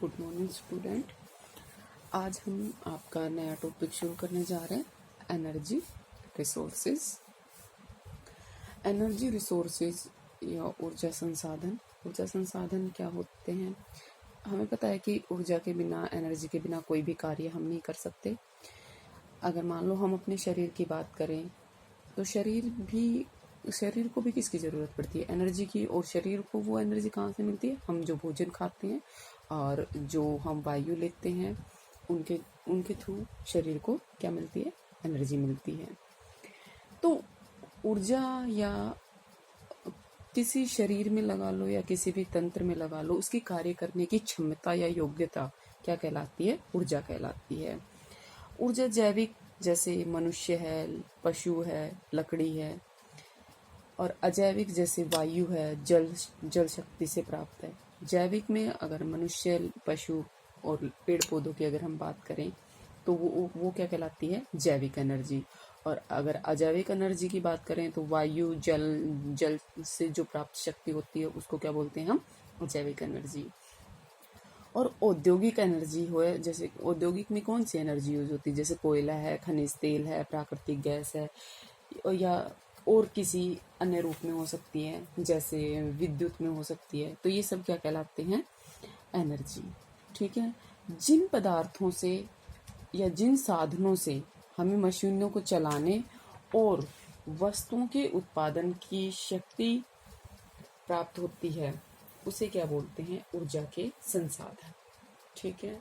Good morning student. आज हम आपका नया टॉपिक शुरू करने जा रहे हैं, एनर्जी रिसोर्सेज। एनर्जी रिसोर्सेज या ऊर्जा संसाधन। ऊर्जा संसाधन क्या होते हैं? हमें पता है कि ऊर्जा के बिना, एनर्जी के बिना कोई भी कार्य हम नहीं कर सकते। अगर मान लो हम अपने शरीर की बात करें तो शरीर को भी किसकी ज़रूरत पड़ती है? एनर्जी की। और शरीर को वो एनर्जी कहाँ से मिलती है? हम जो भोजन खाते हैं और जो हम वायु लेते हैं उनके थ्रू शरीर को क्या मिलती है? एनर्जी मिलती है। तो ऊर्जा या किसी शरीर में लगा लो या किसी भी तंत्र में लगा लो, उसकी कार्य करने की क्षमता या योग्यता क्या कहलाती है? ऊर्जा कहलाती है। ऊर्जा जैविक, जैसे मनुष्य है, पशु है, लकड़ी है, और अजैविक जैसे वायु है, जल शक्ति से प्राप्त है। जैविक में अगर मनुष्य, पशु और पेड़ पौधों की अगर हम बात करें तो वो क्या कहलाती है? जैविक एनर्जी। और अगर अजैविक एनर्जी की बात करें तो वायु, जल से जो प्राप्त शक्ति होती है उसको क्या बोलते हैं हम? जैविक एनर्जी। और औद्योगिक एनर्जी हो, जैसे औद्योगिक में कौन सी एनर्जी यूज होती है? जैसे कोयला है, खनिज तेल है, प्राकृतिक गैस है, या और किसी अन्य रूप में हो सकती है, जैसे विद्युत में हो सकती है। तो ये सब क्या कहलाते हैं? एनर्जी। ठीक है। जिन पदार्थों से या जिन साधनों से हमें मशीनों को चलाने और वस्तुओं के उत्पादन की शक्ति प्राप्त होती है उसे क्या बोलते हैं? ऊर्जा के संसाधन। ठीक है।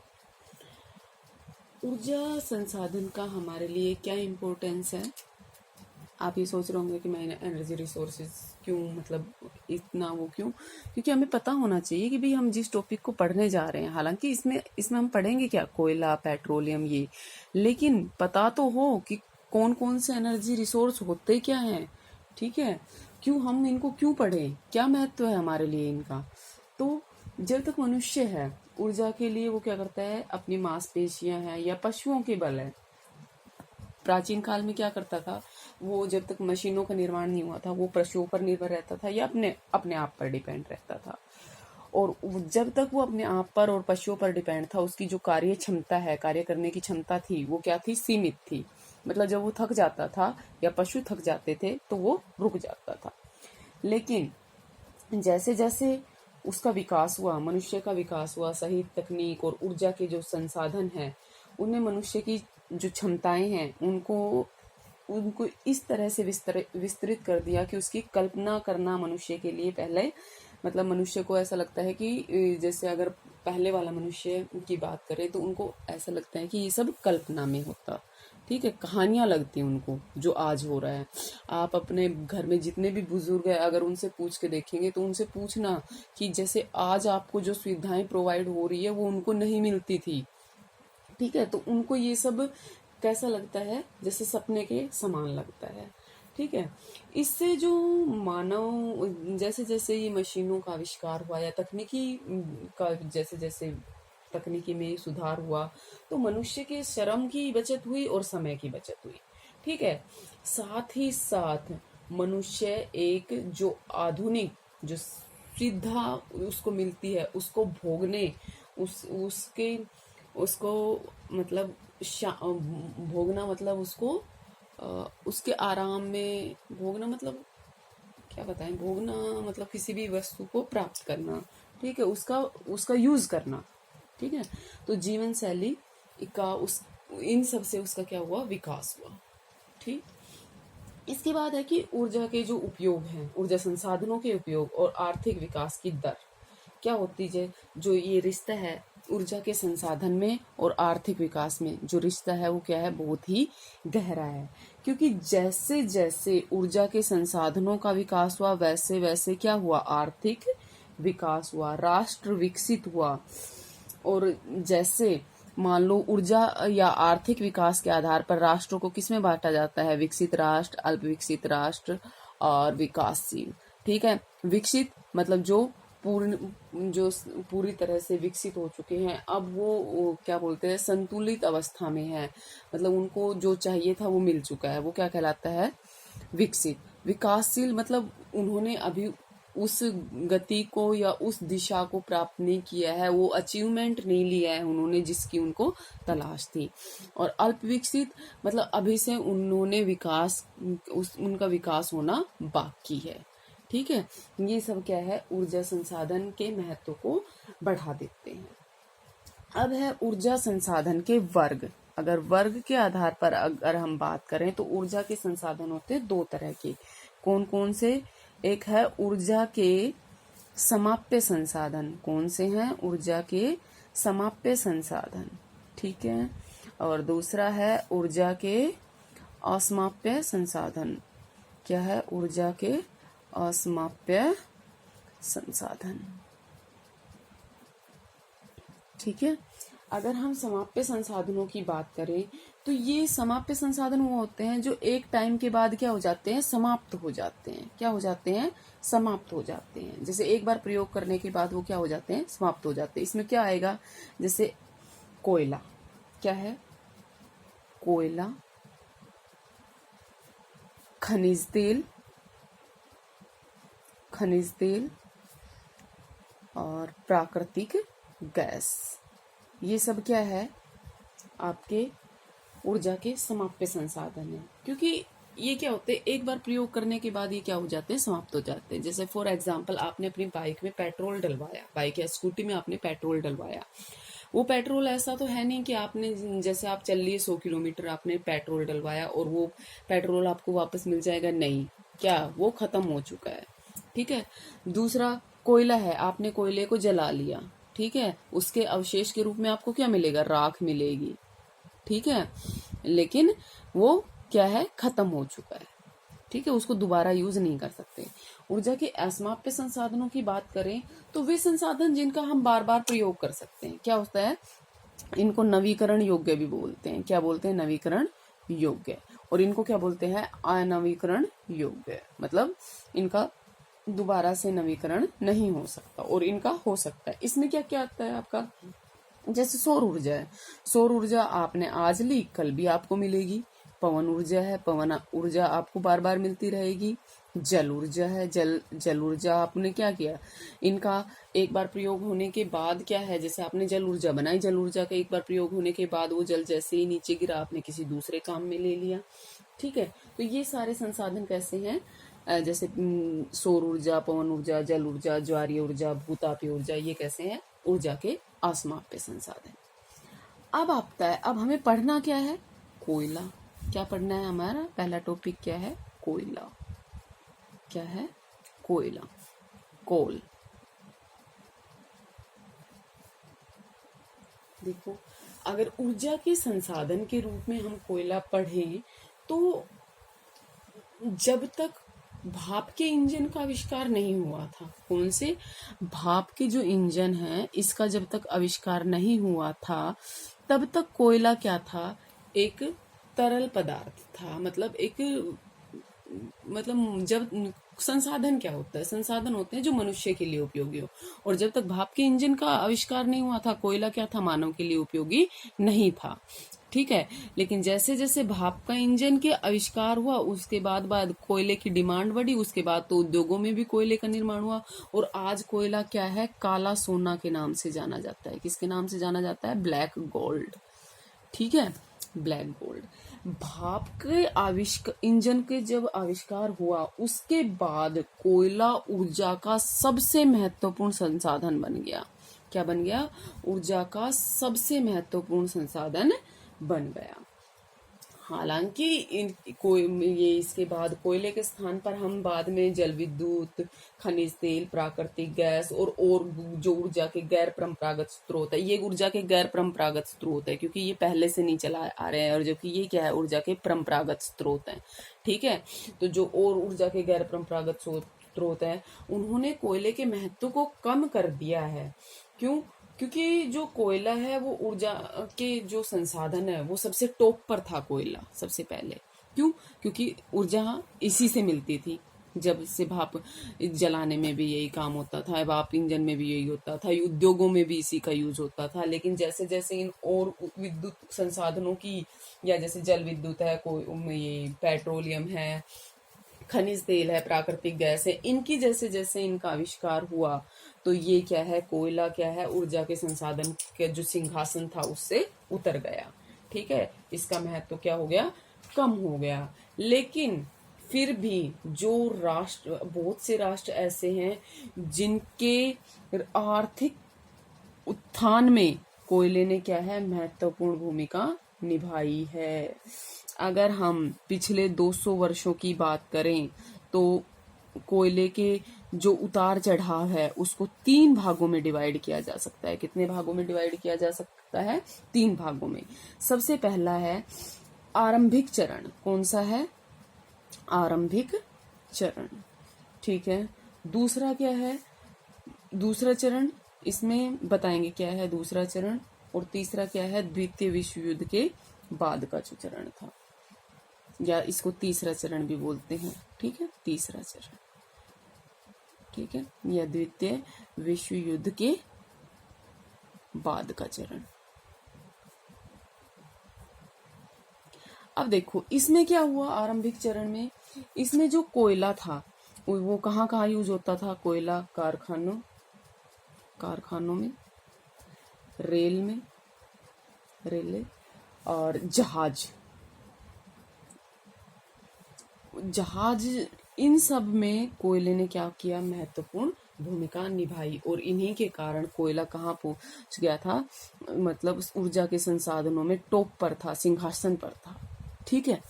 ऊर्जा संसाधन का हमारे लिए क्या इम्पोर्टेंस है? आप ये सोच रहे होंगे कि मैंने एनर्जी रिसोर्सेज क्यों, मतलब इतना वो क्यों? क्योंकि हमें पता होना चाहिए कि भाई हम जिस टॉपिक को पढ़ने जा रहे हैं, हालांकि इसमें हम पढ़ेंगे क्या? कोयला, पेट्रोलियम, ये, लेकिन पता तो हो कि कौन कौन से एनर्जी रिसोर्स होते क्या हैं। ठीक है। क्यों हम इनको क्यों पढ़ें, क्या महत्व है हमारे लिए इनका? तो जब तक मनुष्य है, ऊर्जा के लिए वो क्या करता है? अपनी मांसपेशियां हैं या पशुओं के बल है। प्राचीन काल में क्या करता था वो? जब तक मशीनों का निर्माण नहीं हुआ था, वो पशुओं पर निर्भर रहता था या अपने आप पर डिपेंड रहता था। और जब तक वो अपने आप पर और पशुओं पर डिपेंड था, उसकी जो कार्य क्षमता है, कार्य करने की क्षमता थी, वो क्या थी? सीमित थी। मतलब जब वो थक जाता था या पशु थक जाते थे तो वो रुक जाता था। लेकिन जैसे जैसे उसका विकास हुआ, मनुष्य का विकास हुआ, सही तकनीक और ऊर्जा के जो संसाधन हैं उनने मनुष्य की जो क्षमताएं हैं उनको इस तरह से विस्तृत कर दिया कि उसकी कल्पना करना मनुष्य के लिए पहले, मतलब मनुष्य को ऐसा लगता है कि जैसे अगर पहले वाला मनुष्य की बात करें तो उनको ऐसा लगता है कि ये सब कल्पना में होता। ठीक है। कहानियां लगती हैं उनको जो आज हो रहा है। आप अपने घर में जितने भी बुजुर्ग हैं अगर उनसे पूछ के देखेंगे तो उनसे पूछना कि जैसे आज आपको जो सुविधाएं प्रोवाइड हो रही है वो उनको नहीं मिलती थी। ठीक है। तो उनको ये सब कैसा लगता है? जैसे सपने के समान लगता है। ठीक है। इससे जो मानव, जैसे जैसे ये मशीनों का आविष्कार हुआ या तकनीकी का जैसे जैसे तकनीकी में सुधार हुआ तो मनुष्य के श्रम की बचत हुई और समय की बचत हुई। ठीक है। साथ ही साथ मनुष्य एक जो आधुनिक, जो सुविधा उसको मिलती है उसको भोगने, उसको मतलब भोगना, मतलब उसको उसके आराम में भोगना, मतलब क्या बताएं? भोगना मतलब किसी भी वस्तु को प्राप्त करना। ठीक है। उसका यूज करना। ठीक है। तो जीवन शैली का इन सब से उसका क्या हुआ? विकास हुआ। ठीक। इसके बाद है कि ऊर्जा के जो उपयोग हैं, ऊर्जा संसाधनों के उपयोग और आर्थिक विकास की दर क्या होती है? जो ये रिश्ता है ऊर्जा के संसाधन में और आर्थिक विकास में, जो रिश्ता है वो क्या है? बहुत ही गहरा है। क्योंकि जैसे जैसे ऊर्जा के संसाधनों का विकास हुआ वैसे वैसे क्या हुआ? आर्थिक विकास हुआ, राष्ट्र विकसित हुआ। और जैसे मान लो ऊर्जा या आर्थिक विकास के आधार पर राष्ट्रों को किसमें बांटा जाता है? विकसित राष्ट्र, अल्प विकसित राष्ट्र और विकासशील। ठीक है। विकसित मतलब जो पूरी तरह से विकसित हो चुके हैं, अब वो क्या बोलते हैं? संतुलित अवस्था में है, मतलब उनको जो चाहिए था वो मिल चुका है, वो क्या कहलाता है? विकसित। विकासशील मतलब उन्होंने अभी उस गति को या उस दिशा को प्राप्त नहीं किया है, वो अचीवमेंट नहीं लिया है उन्होंने जिसकी उनको तलाश थी। और अल्प विकसित मतलब अभी से उन्होंने उनका विकास होना बाकी है। ठीक है, ये सब क्या है, ऊर्जा संसाधन के महत्व को बढ़ा देते हैं। अब है ऊर्जा संसाधन के वर्ग। अगर वर्ग के आधार पर अगर हम बात करें तो ऊर्जा के संसाधन होते हैं दो तरह के। कौन कौन से? एक है ऊर्जा के समाप्य संसाधन। कौन से हैं? ऊर्जा के समाप्य संसाधन। ठीक है। और दूसरा है ऊर्जा के असमाप्य संसाधन। क्या है? ऊर्जा के असमाप्य संसाधन। ठीक है। अगर हम समाप्य संसाधनों की बात करें तो ये समाप्य संसाधन वो होते हैं जो एक टाइम के बाद क्या हो जाते हैं? समाप्त हो जाते हैं। क्या हो जाते हैं? समाप्त हो जाते हैं। जैसे एक बार प्रयोग करने के बाद वो क्या हो जाते हैं? समाप्त हो जाते हैं। इसमें क्या आएगा? जैसे कोयला। क्या है? कोयला, खनिज तेल, और प्राकृतिक गैस, ये सब क्या है? आपके ऊर्जा के समाप्य संसाधन है। क्योंकि ये क्या होते हैं, एक बार प्रयोग करने के बाद ये क्या हो जाते हैं? समाप्त हो जाते हैं। जैसे फॉर एग्जांपल आपने अपनी बाइक में पेट्रोल डलवाया, बाइक या स्कूटी में आपने पेट्रोल डलवाया। वो पेट्रोल ऐसा तो है नहीं कि आपने जैसे आप चल लिए 100 किलोमीटर आपने पेट्रोल डलवाया और वो पेट्रोल आपको वापस मिल जाएगा, नहीं। क्या? वो खत्म हो चुका है। ठीक है। दूसरा कोयला है, आपने कोयले को जला लिया। ठीक है। उसके अवशेष के रूप में आपको क्या मिलेगा? राख मिलेगी। ठीक है। लेकिन वो क्या है? खत्म हो चुका है। ठीक है। उसको दोबारा यूज नहीं कर सकते। ऊर्जा के असमाप्य संसाधनों की बात करें तो वे संसाधन जिनका हम बार बार प्रयोग कर सकते हैं। क्या होता है? इनको नवीकरण योग्य भी बोलते हैं। क्या बोलते हैं? नवीकरण योग्य। और इनको क्या बोलते हैं? अनवीकरण योग्य। मतलब इनका दोबारा से नवीकरण नहीं हो सकता और इनका हो सकता है। इसमें क्या क्या आता है आपका? जैसे सौर ऊर्जा है। सौर ऊर्जा आपने आज ली, कल भी आपको मिलेगी। पवन ऊर्जा है, पवन ऊर्जा आपको बार बार मिलती रहेगी। जल ऊर्जा है, जल ऊर्जा आपने क्या किया? इनका एक बार प्रयोग होने के बाद क्या है? जैसे आपने जल ऊर्जा बनाई, जल ऊर्जा का एक बार प्रयोग होने के बाद वो जल जैसे ही नीचे गिरा, आपने किसी दूसरे काम में ले लिया। ठीक है। तो ये सारे संसाधन कैसे हैं? जैसे सौर ऊर्जा, पवन ऊर्जा, जल ऊर्जा, ज्वारीय ऊर्जा, भूतापीय ऊर्जा, ये कैसे हैं? ऊर्जा के असमाप्य संसाधन। अब आता है, अब हमें पढ़ना क्या है? कोयला। क्या पढ़ना है? हमारा पहला टॉपिक क्या है? कोयला। क्या है? कोयला, कोल। देखो, अगर ऊर्जा के संसाधन के रूप में हम कोयला पढ़ें तो जब तक भाप के इंजन का आविष्कार नहीं हुआ था, कौन से? भाप के जो इंजन है इसका जब तक आविष्कार नहीं हुआ था तब तक कोयला क्या था? एक तरल पदार्थ था। मतलब जब संसाधन क्या होता है? संसाधन होते हैं जो मनुष्य के लिए उपयोगी हो। और जब तक भाप के इंजन का आविष्कार नहीं हुआ था, कोयला क्या था? मानव के लिए उपयोगी नहीं था। ठीक है। लेकिन जैसे जैसे भाप का इंजन के आविष्कार हुआ उसके बाद कोयले की डिमांड बढ़ी, उसके बाद तो उद्योगों में भी कोयले का निर्माण हुआ। और आज कोयला क्या है? काला सोना के नाम से जाना जाता है। किसके नाम से जाना जाता है? Black gold. ठीक है, ब्लैक गोल्ड। भाप के इंजन के जब आविष्कार हुआ उसके बाद कोयला ऊर्जा का सबसे महत्वपूर्ण संसाधन बन गया। क्या बन गया? ऊर्जा का सबसे महत्वपूर्ण संसाधन बन गया। हालांकि ये इसके बाद कोयले के स्थान पर हम बाद में जल विद्युत, खनिज तेल, प्राकृतिक गैस और जो ऊर्जा के गैर परंपरागत स्रोत है, ये ऊर्जा के गैर परंपरागत स्रोत है क्योंकि ये पहले से नहीं चला आ रहे हैं, और जबकि ये क्या है? ऊर्जा के परंपरागत स्रोत हैं। ठीक है। तो जो और ऊर्जा के गैर परंपरागत स्रोत है उन्होंने कोयले के महत्व को कम कर दिया है। क्यों? क्योंकि जो कोयला है वो ऊर्जा के जो संसाधन है वो सबसे टॉप पर था कोयला सबसे पहले। क्यों? क्योंकि ऊर्जा इसी से मिलती थी। जब से भाप जलाने में भी यही काम होता था, भाप इंजन में भी यही होता था, उद्योगों में भी इसी का यूज होता था। लेकिन जैसे जैसे इन और विद्युत संसाधनों की, या जैसे जल विद्युत है, कोई ये पेट्रोलियम है, खनिज तेल है, प्राकृतिक गैस है, इनकी जैसे जैसे इनका आविष्कार हुआ तो ये क्या है, कोयला क्या है, ऊर्जा के संसाधन के जो सिंहासन था उससे उतर गया। ठीक है, इसका महत्व क्या हो गया, कम हो गया। लेकिन फिर भी जो राष्ट्र, बहुत से राष्ट्र ऐसे हैं जिनके आर्थिक उत्थान में कोयले ने क्या है, महत्वपूर्ण भूमिका निभाई है। अगर हम पिछले 200 वर्षों की बात करें तो कोयले के जो उतार चढ़ाव है उसको 3 भागों में डिवाइड किया जा सकता है। कितने भागों में डिवाइड किया जा सकता है, 3 भागों में। सबसे पहला है आरंभिक चरण। कौन सा है, आरंभिक चरण। ठीक है, दूसरा क्या है, दूसरा चरण, इसमें बताएंगे क्या है दूसरा चरण। और तीसरा क्या है, द्वितीय विश्व युद्ध के बाद का जो चरण था, या इसको तीसरा चरण भी बोलते हैं। ठीक है, तीसरा चरण, ठीक है, या द्वितीय विश्व युद्ध के बाद का चरण। अब देखो इसमें क्या हुआ, आरंभिक चरण में इसमें जो कोयला था वो कहाँ कहाँ यूज होता था, कोयला कारखानों में, रेल और जहाज, इन सब में कोयले ने क्या किया, महत्वपूर्ण भूमिका निभाई। और इन्हीं के कारण कोयला कहाँ पहुंच गया था, मतलब ऊर्जा के संसाधनों में टॉप पर था, सिंहासन पर था। ठीक है,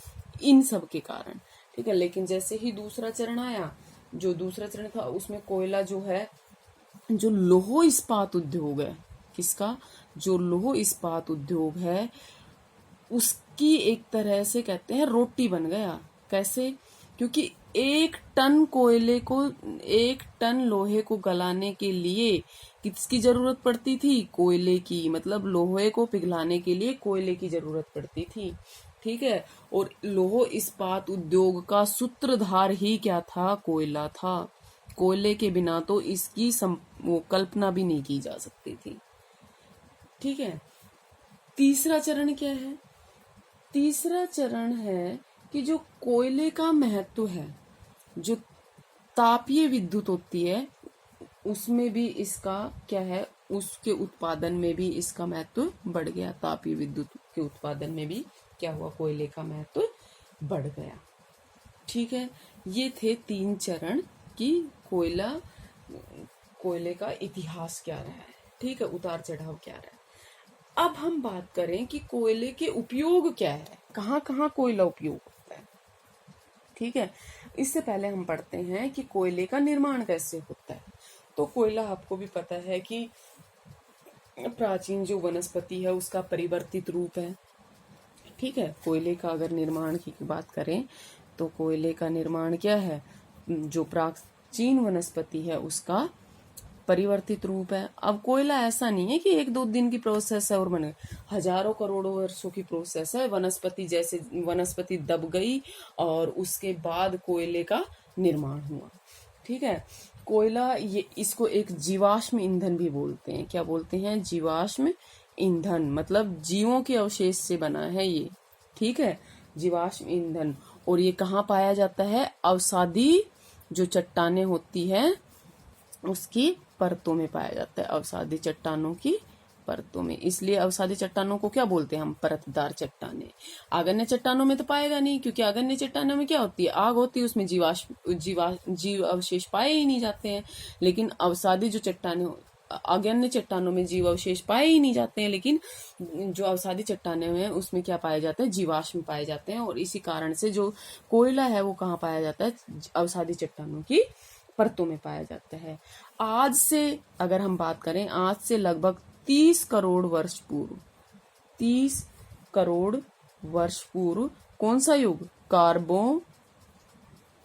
इन सब के कारण। ठीक है, लेकिन जैसे ही दूसरा चरण आया, जो दूसरा चरण था उसमें कोयला जो है, जो लौह इस्पात उद्योग है, किसका, जो लौह इस्पात उद्योग है उसकी एक तरह से कहते हैं रोटी बन गया। कैसे, क्योंकि 1 टन कोयले को, 1 टन लोहे को गलाने के लिए किसकी जरूरत पड़ती थी, कोयले की। मतलब लोहे को पिघलाने के लिए कोयले की जरूरत पड़ती थी। ठीक है, और लौह इस्पात उद्योग का सूत्रधार ही क्या था, कोयला था। कोयले के बिना तो इसकी वो कल्पना भी नहीं की जा सकती थी। ठीक है, तीसरा चरण क्या है, तीसरा चरण है कि जो कोयले का महत्व है, जो तापीय विद्युत होती है उसमें भी इसका क्या है, उसके उत्पादन में भी इसका महत्व बढ़ गया। तापीय विद्युत के उत्पादन में भी क्या हुआ, कोयले का महत्व बढ़ गया। ठीक है, ये थे 3 चरण कि कोयले का इतिहास क्या रहा है। ठीक है, उतार चढ़ाव क्या रहा है। अब हम बात करें कि कोयले के उपयोग क्या है, कहाँ कहाँ कोयला उपयोग होता है। ठीक है, इससे पहले हम पढ़ते हैं कि कोयले का निर्माण कैसे होता है। तो कोयला आपको भी पता है कि प्राचीन जो वनस्पति है उसका परिवर्तित रूप है। ठीक है, कोयले का अगर निर्माण की बात करें तो कोयले का निर्माण क्या है, जो प्राचीन वनस्पति है उसका परिवर्तित रूप है। अब कोयला ऐसा नहीं है कि 1-2 दिन की प्रोसेस है और बने, हजारों करोड़ों वर्षों की प्रोसेस है। वनस्पति दब गई और उसके बाद कोयले का निर्माण हुआ। ठीक है, कोयला, ये इसको एक जीवाश्म ईंधन भी बोलते हैं। क्या बोलते हैं, जीवाश्म ईंधन, मतलब जीवों के अवशेष से बना है ये। ठीक है, जीवाश्म ईंधन। और ये कहाँ पाया जाता है, अवसादी जो चट्टानें होती है उसकी परतों में पाया जाता है, अवसादी चट्टानों की परतों में। इसलिए अवसादी चट्टानों को क्या बोलते हैं हम, परतदार चट्टानें। आगन्य चट्टानों में तो पाएगा नहीं, क्योंकि आगन्य चट्टानों में क्या होती है, आग होती है, उसमें जीव अवशेष पाए ही नहीं जाते हैं। लेकिन अवसादी जो चट्टानें, आगन्य चट्टानों में जीव अवशेष पाए ही नहीं जाते हैं, लेकिन जो अवसादी चट्टानें हैं उसमें क्या पाए जाते हैं, जीवाश्म पाए जाते हैं। और इसी कारण से जो कोयला है वो कहाँ पाया जाता है, अवसादी चट्टानों की परतों में पाया जाता है। आज से अगर हम बात करें, आज से लगभग 30 करोड़ वर्ष पूर्व, 30 करोड़ वर्ष पूर्व कौन सा युग,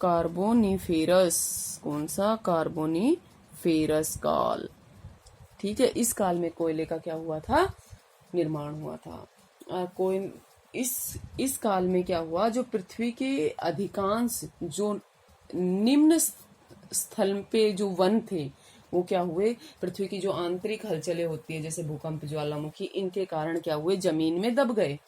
कार्बोनिफेरस। कौन सा, कार्बोनिफेरस काल। ठीक है, इस काल में कोयले का क्या हुआ था, निर्माण हुआ था। इस काल में क्या हुआ, जो पृथ्वी के अधिकांश जो निम्न स्थल पे जो वन थे वो क्या हुए, पृथ्वी की जो आंतरिक हलचलें होती है जैसे भूकंप, ज्वालामुखी, इनके कारण क्या हुए, जमीन में दब गए।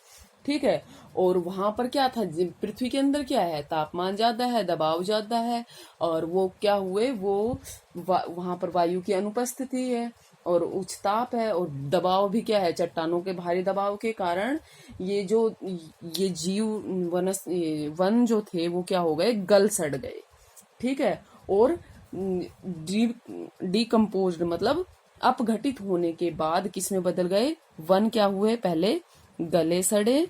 ठीक है। और वहां पर क्या था, पृथ्वी के अंदर क्या है, तापमान ज्यादा है, दबाव ज्यादा है, और वो क्या हुए, वो वहां पर वायु की अनुपस्थिति है और उच्च ताप है, और दबाव भी क्या है, चट्टानों के भारी दबाव के कारण ये जीव वन जो थे वो क्या हो गए, गल सड़ गए। ठीक है। और डिकम्पोज्ड मतलब अपघटित होने के बाद किस में बदल गए, वन क्या हुए, पहले गले सड़े,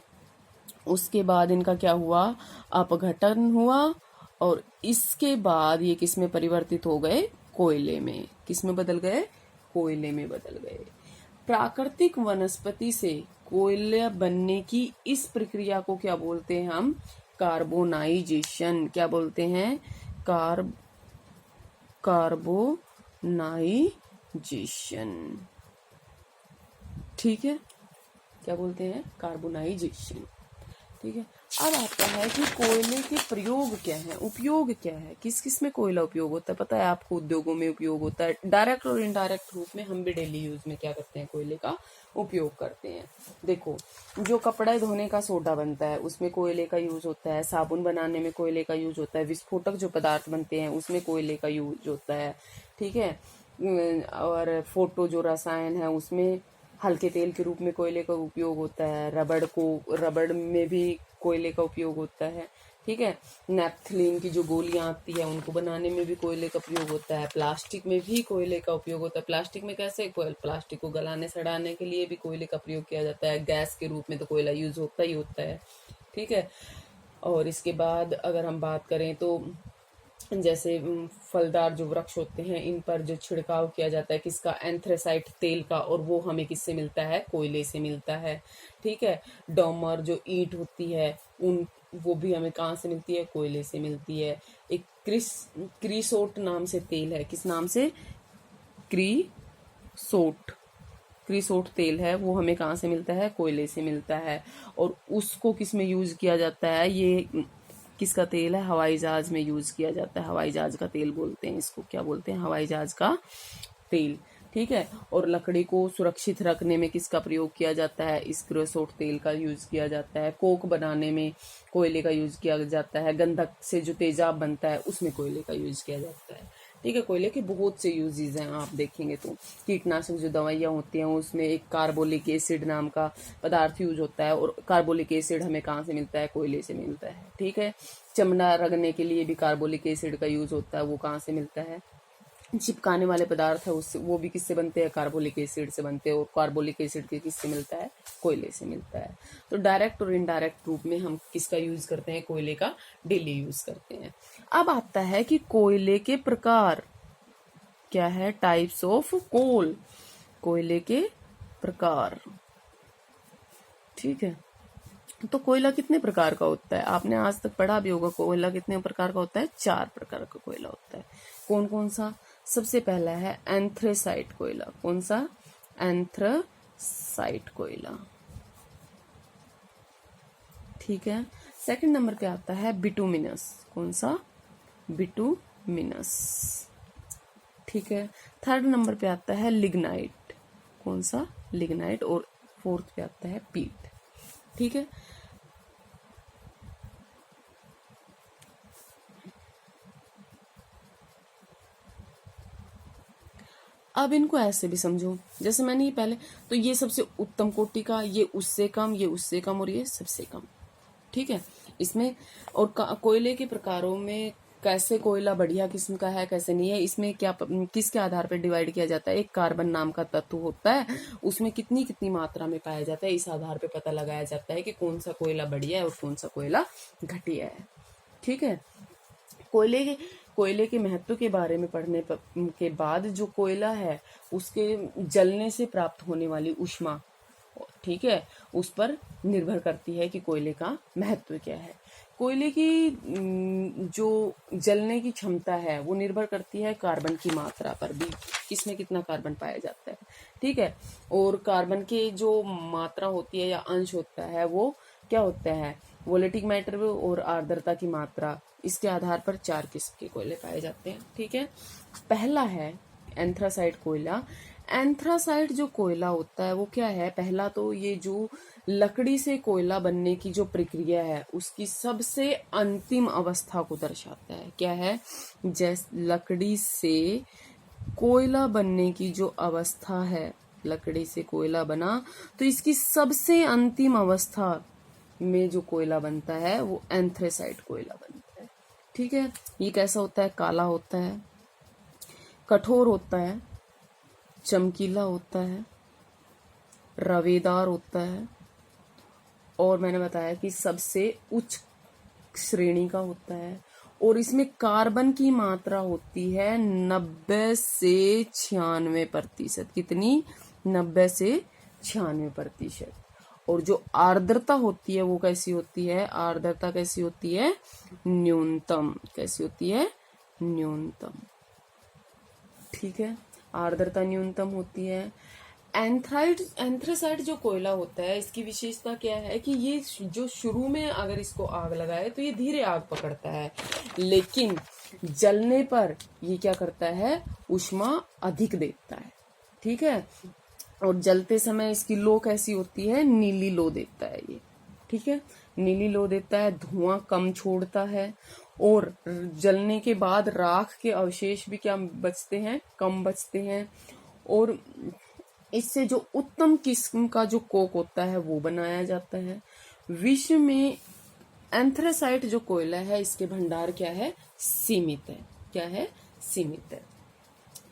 उसके बाद इनका क्या हुआ, अपघटन हुआ, और इसके बाद ये किस में परिवर्तित हो गए, कोयले में। किस में बदल गए, कोयले में बदल गए। प्राकृतिक वनस्पति से कोयला बनने की इस प्रक्रिया को क्या बोलते हैं हम, कार्बोनाइजेशन। क्या बोलते हैं, कार्बोनाइजेशन। ठीक है, क्या बोलते हैं, कार्बोनाइजेशन। ठीक है। अब आता है कि कोयले के प्रयोग क्या है, उपयोग क्या है, किस किस में कोयला उपयोग होता है, पता है आपको, उद्योगों में उपयोग होता है, डायरेक्ट और इनडायरेक्ट रूप में हम भी डेली यूज में क्या करते हैं, कोयले का उपयोग करते हैं। देखो, जो कपड़े धोने का सोडा बनता है उसमें कोयले का यूज होता है, साबुन बनाने में कोयले का यूज होता है, विस्फोटक जो पदार्थ बनते हैं उसमें कोयले का यूज होता है। ठीक है। और फोटो जो रसायन है उसमें हल्के तेल के रूप में कोयले का उपयोग होता है। रबड़ में भी कोयले का उपयोग होता है। ठीक है। नेपथलीन की जो गोलियां आती है उनको बनाने में भी कोयले का प्रयोग होता है। प्लास्टिक में भी कोयले का उपयोग होता है। प्लास्टिक में कैसे, प्लास्टिक को गलाने सड़ाने के लिए भी कोयले का प्रयोग किया जाता है। गैस के रूप में तो कोयला यूज होता ही होता है। ठीक है। और इसके बाद अगर हम बात करें तो जैसे फलदार जो वृक्ष होते हैं इन पर जो छिड़काव किया जाता है किसका, एंथ्रेसाइट तेल का, और वो हमें किससे मिलता है, कोयले से मिलता है। ठीक है। डोमर जो ईंट होती है वो भी हमें कहाँ से मिलती है, कोयले से मिलती है। एक क्रीसोट नाम से तेल है, किस नाम से, क्रीसोट तेल है, वो हमें कहाँ से मिलता है, कोयले से मिलता है। और उसको किस में यूज किया जाता है, ये किसका तेल है, हवाई जहाज में यूज किया जाता है। हवाई जहाज का तेल बोलते हैं इसको, क्या बोलते हैं, हवाई जहाज का तेल। ठीक है। और लकड़ी को सुरक्षित रखने में किसका प्रयोग किया जाता है, इस क्रेसोट तेल का यूज किया जाता है। कोक बनाने में कोयले का यूज किया जाता है। गंधक से जो तेजाब बनता है उसमें कोयले का यूज किया जाता है। ठीक है। कोयले के बहुत से यूजेस हैं, आप देखेंगे तो कीटनाशक जो दवाइयाँ होती हैं उसमें एक कार्बोलिक एसिड नाम का पदार्थ यूज होता है, और कार्बोलिक एसिड हमें कहाँ से मिलता है, कोयले से मिलता है। ठीक है। चमड़ा रगड़ने के लिए भी कार्बोलिक एसिड का यूज होता है, वो कहाँ से मिलता है, चिपकाने वाले पदार्थ है उससे, वो भी किससे बनते हैं, कार्बोलिक एसिड से बनते हैं। और कार्बोलिक एसिड के किससे मिलता है, कोयले से मिलता है। तो डायरेक्ट और इनडायरेक्ट रूप में हम किसका यूज करते हैं, कोयले का डेली यूज करते हैं। अब आता है कि कोयले के प्रकार क्या है, टाइप्स ऑफ कोल, कोयले के प्रकार। ठीक है। तो कोयला कितने प्रकार का होता है, आपने आज तक पढ़ा भी होगा, कोयला कितने प्रकार का होता है, 4 प्रकार का कोयला होता है। कौन कौन सा, सबसे पहला है एंथ्रेसाइट कोयला। कौन सा, एंथ्रासाइट कोयला। ठीक है। सेकंड नंबर पे आता है बिटुमिनस। कौन सा, बिटुमिनस। ठीक है। थर्ड नंबर पे आता है लिग्नाइट। कौन सा, लिग्नाइट। और फोर्थ पे आता है पीट। ठीक है। अब इनको ऐसे भी समझो, जैसे मैंने ये पहले, तो ये सबसे उत्तम कोटि का, ये उससे कम, ये उससे कम, और ये सबसे कम। ठीक है। इसमें और कोयले के प्रकारों में कैसे कोयला बढ़िया किस्म का है कैसे नहीं है, इसमें क्या किसके आधार पर डिवाइड किया जाता है, एक कार्बन नाम का तत्व होता है, उसमें कितनी कितनी मात्रा में पाया जाता है, इस आधार पर पता लगाया जाता है कि कौन सा कोयला बढ़िया है और कौन सा कोयला घटिया है। ठीक है। कोयले के महत्व के बारे में पढ़ने के बाद जो कोयला है उसके जलने से प्राप्त होने वाली ऊष्मा, ठीक है, उस पर निर्भर करती है कि कोयले का महत्व क्या है। कोयले की जो जलने की क्षमता है वो निर्भर करती है कार्बन की मात्रा पर भी, किसमें कितना कार्बन पाया जाता है। ठीक है। और कार्बन के जो मात्रा होती है या अंश होता है वो क्या होता है, वोलेटिक मैटर और आर्द्रता की मात्रा, इसके आधार पर 4 किस्म के कोयले पाए जाते हैं। ठीक है। पहला है एंथ्रासाइट कोयला। एंथ्रासाइट जो कोयला होता है वो क्या है, पहला तो ये जो लकड़ी से कोयला बनने की जो प्रक्रिया है उसकी सबसे अंतिम अवस्था को दर्शाता है। क्या है? जैसे लकड़ी से कोयला बनने की जो अवस्था है, लकड़ी से कोयला बना तो इसकी सबसे अंतिम अवस्था में जो कोयला बनता है वो एंथ्रेसाइट कोयला बनता है। ठीक है, ये कैसा होता है? काला होता है, कठोर होता है, चमकीला होता है, रवेदार होता है, और मैंने बताया कि सबसे उच्च श्रेणी का होता है, और इसमें कार्बन की मात्रा होती है 90 से 96%। कितनी? 90 से 96%। और जो आर्द्रता होती है वो कैसी होती है? आर्द्रता कैसी होती है? न्यूनतम। कैसी होती है? न्यूनतम। ठीक है, आर्द्रता न्यूनतम होती है। एंथ्रेसाइट जो कोयला होता है इसकी विशेषता क्या है कि ये जो शुरू में अगर इसको आग लगाए तो ये धीरे आग पकड़ता है, लेकिन जलने पर ये क्या करता है? ऊष्मा अधिक देता है। ठीक है, और जलते समय इसकी लो कैसी होती है? नीली लो देता है ये। ठीक है, नीली लो देता है, धुआं कम छोड़ता है, और जलने के बाद राख के अवशेष भी क्या बचते हैं? कम बचते हैं। और इससे जो उत्तम किस्म का जो कोक होता है वो बनाया जाता है। विश्व में एंथ्रेसाइट जो कोयला है इसके भंडार क्या है? सीमित है। क्या है? सीमित है।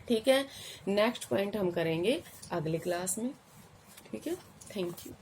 ठीक है, नेक्स्ट पॉइंट हम करेंगे अगले क्लास में। ठीक है, थैंक यू।